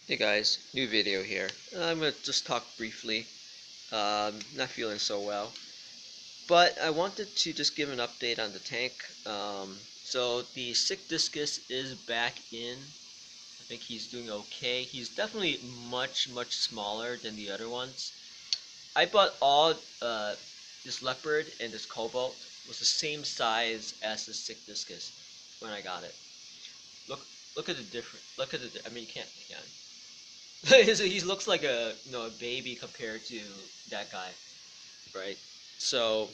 Hey guys, new video here. I'm gonna just talk briefly. Not feeling so well, but I wanted to just give an update on the tank. So the sick Discus is back in. I think he's doing okay. He's definitely much smaller than the other ones. I bought all this leopard and this cobalt was the same size as the sick Discus when I got it. Look, look at the difference. Look at the. I mean, you can't. He looks like a baby compared to that guy, right? So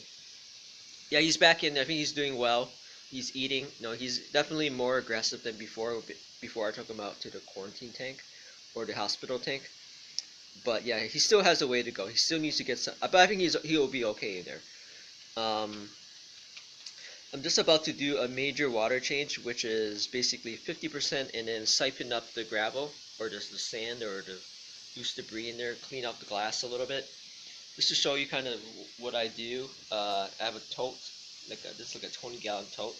yeah, he's back in. I think he's doing well. He's eating. No, he's definitely more aggressive than before. Before I took him out to the quarantine tank or the hospital tank. But yeah, he still has a way to go. He still needs to get some. But I think he'll be okay there. Um, I'm just about to do a major water change, which is basically 50% and then siphon up the gravel or just the sand or the loose debris in there, clean up the glass a little bit. Just to show you kind of what I do. I have a tote, this is like a 20-gallon tote.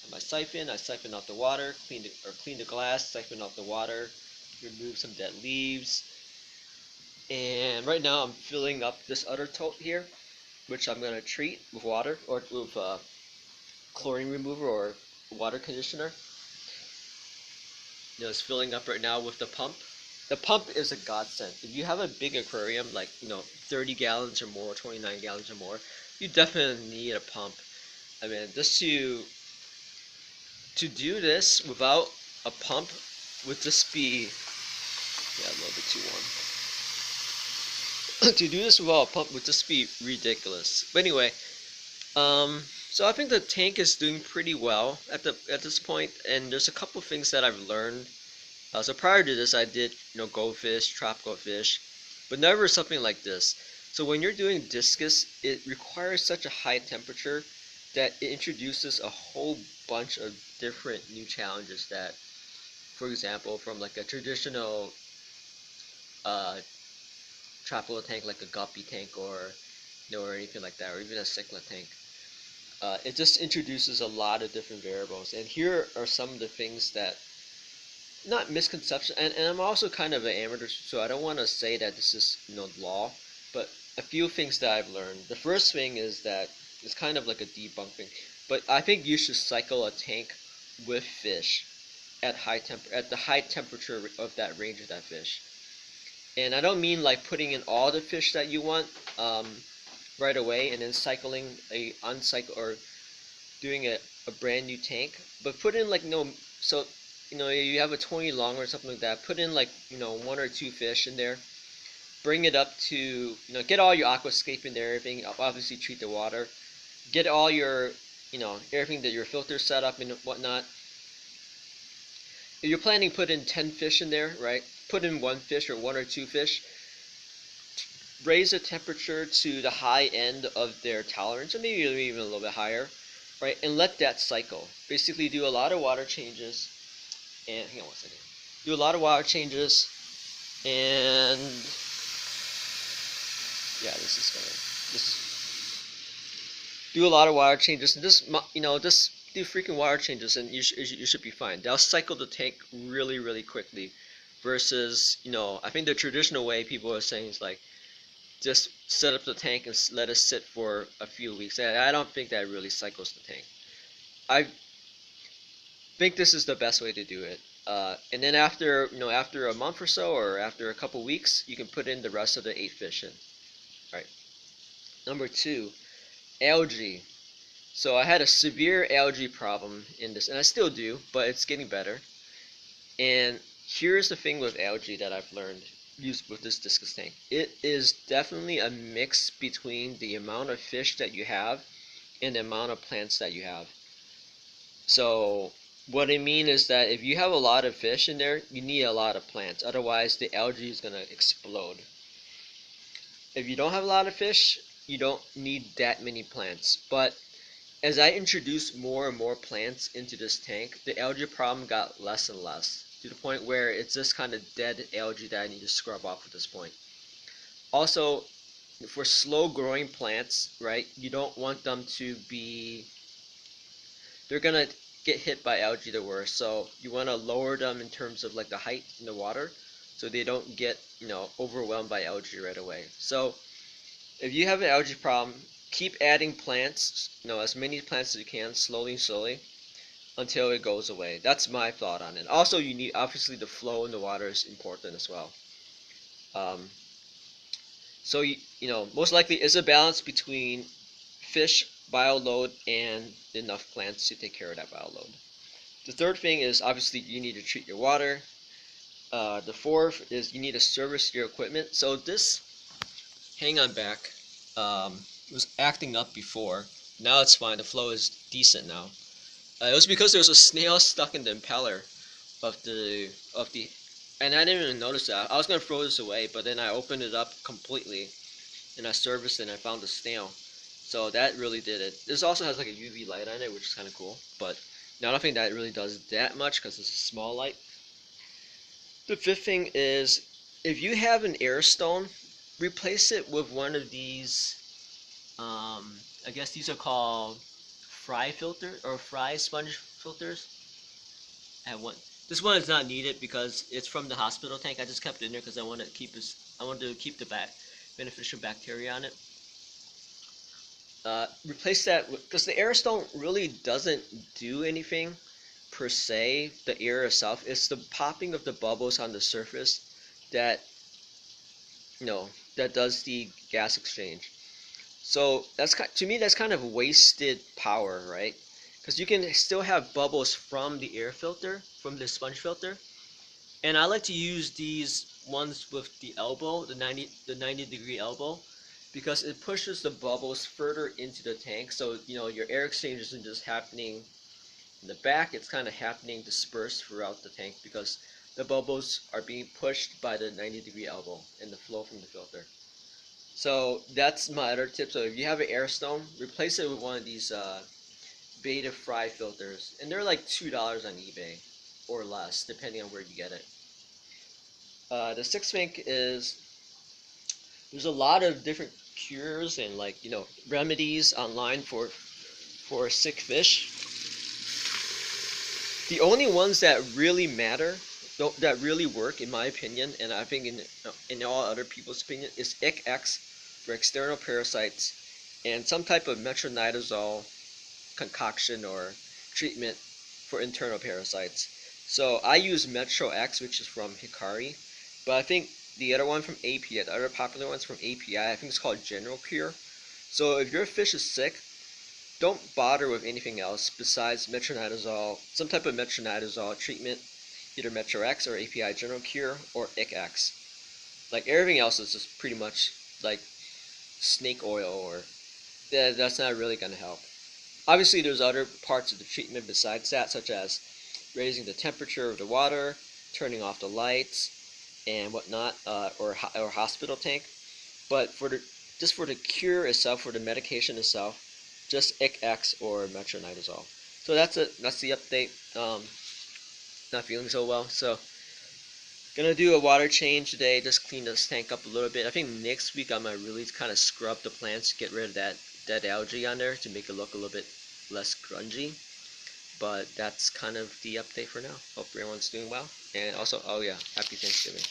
And I siphon out the water, clean the glass, siphon out the water, remove some dead leaves. And right now I'm filling up this other tote here, which I'm gonna treat with water or with chlorine remover or water conditioner. It's filling up right now with the pump. The pump is a godsend. If you have a big aquarium, like 30 gallons or more, 29 gallons or more, you definitely need a pump. I mean, just to do this without a pump would just be a little bit too warm. To do this without a pump would just be ridiculous. But anyway, so I think the tank is doing pretty well at this point, and there's a couple things that I've learned. So prior to this, I did goldfish, tropical fish, but never something like this. So when you're doing discus, it requires such a high temperature that it introduces a whole bunch of different new challenges that, for example, from like a traditional uh, tropical tank like a guppy tank or anything like that, or even a cichlid tank, it just introduces a lot of different variables. And here are some of the things that not misconception, and I'm also kind of an amateur, so I don't want to say that this is law, but a few things that I've learned. The first thing is that it's kind of like a debunking, but I think you should cycle a tank with fish at the high temperature of that range of that fish. And I don't mean like putting in all the fish that you want right away and then cycling a uncycle or doing a brand new tank, but put in like so you have a 20 long or something like that, put in like one or two fish in there, bring it up to get all your aquascape in there, everything, obviously treat the water, get all your everything that your filter set up and whatnot. If you're planning to put in 10 fish in there, right, put in one fish or one or two fish, raise the temperature to the high end of their tolerance, or maybe even a little bit higher, right? And let that cycle. Basically, do a lot of water changes, and hang on one second. Do a lot of water changes, and yeah, do a lot of water changes, and just do freaking water changes, and you should be fine. They'll cycle the tank really quickly, versus I think the traditional way people are saying is like just set up the tank and let it sit for a few weeks. And I don't think that really cycles the tank. I think this is the best way to do it. And then after a month or so, or after a couple weeks, you can put in the rest of the 8 fish in. All right. Number two, algae. So I had a severe algae problem in this, and I still do, but it's getting better. And here's the thing with algae that I've learned used with this discus tank. It is definitely a mix between the amount of fish that you have and the amount of plants that you have. So what I mean is that if you have a lot of fish in there, you need a lot of plants. Otherwise, the algae is going to explode. If you don't have a lot of fish, you don't need that many plants. But as I introduced more and more plants into this tank, the algae problem got less and less, to the point where it's just kind of dead algae that I need to scrub off at this point. Also, for slow growing plants, right, you don't want them to be, they're going to get hit by algae the worst. So you want to lower them in terms of like the height in the water, so they don't get, overwhelmed by algae right away. So if you have an algae problem, keep adding plants, as many plants as you can, slowly, until it goes away. That's my thought on it. Also, you need, obviously, the flow in the water is important as well. Um, so most likely it's a balance between fish bioload and enough plants to take care of that bioload. The third thing is obviously you need to treat your water. The fourth is you need to service your equipment. So this hang on back was acting up before. Now it's fine. The flow is decent now. It was because there was a snail stuck in the impeller of the, and I didn't even notice that. I was gonna throw this away, but then I opened it up completely and I serviced it and I found the snail. So that really did it. This also has like a UV light on it, which is kind of cool, but I don't think that really does that much because it's a small light. The fifth thing is, if you have an air stone, replace it with one of these, I guess these are called fry filter or fry sponge filters. I have one. This one is not needed because it's from the hospital tank. I just kept it in there because I wanted to keep the beneficial bacteria on it. Replace that because the air stone really doesn't do anything per se. The air itself, it's the popping of the bubbles on the surface that that does the gas exchange. So to me that's kind of wasted power, right? Because you can still have bubbles from the air filter, from the sponge filter, and I like to use these ones with the elbow, the 90-degree elbow, because it pushes the bubbles further into the tank. So your air exchange isn't just happening in the back; it's kind of happening dispersed throughout the tank because the bubbles are being pushed by the 90-degree elbow and the flow from the filter. So that's my other tip. So if you have an air stone, replace it with one of these betta fry filters, and they're like $2 on eBay or less, depending on where you get it. The sixth thing is there's a lot of different cures and remedies online for sick fish. The only ones that really matter, that really work in my opinion, and I think in all other people's opinion, is IchX for external parasites and some type of metronidazole concoction or treatment for internal parasites. So I use MetroX, which is from Hikari, but I think the other one from API, the other popular ones from API, I think it's called General Cure. So if your fish is sick, don't bother with anything else besides metronidazole, some type of metronidazole treatment, either MetroX or API General Cure or IchX. Like everything else is just pretty much like snake oil, or that's not really going to help. Obviously, there's other parts of the treatment besides that, such as raising the temperature of the water, turning off the lights, and whatnot, or hospital tank. But just for the cure itself, for the medication itself, just IchX or metronidazole. So that's it. That's the update. Not feeling so well, so gonna do a water change today. Just clean this tank up a little bit. I think next week I'm gonna really kind of scrub the plants, get rid of that dead algae on there to make it look a little bit less grungy. But that's kind of the update for now. Hope everyone's doing well. And also, oh yeah, happy Thanksgiving.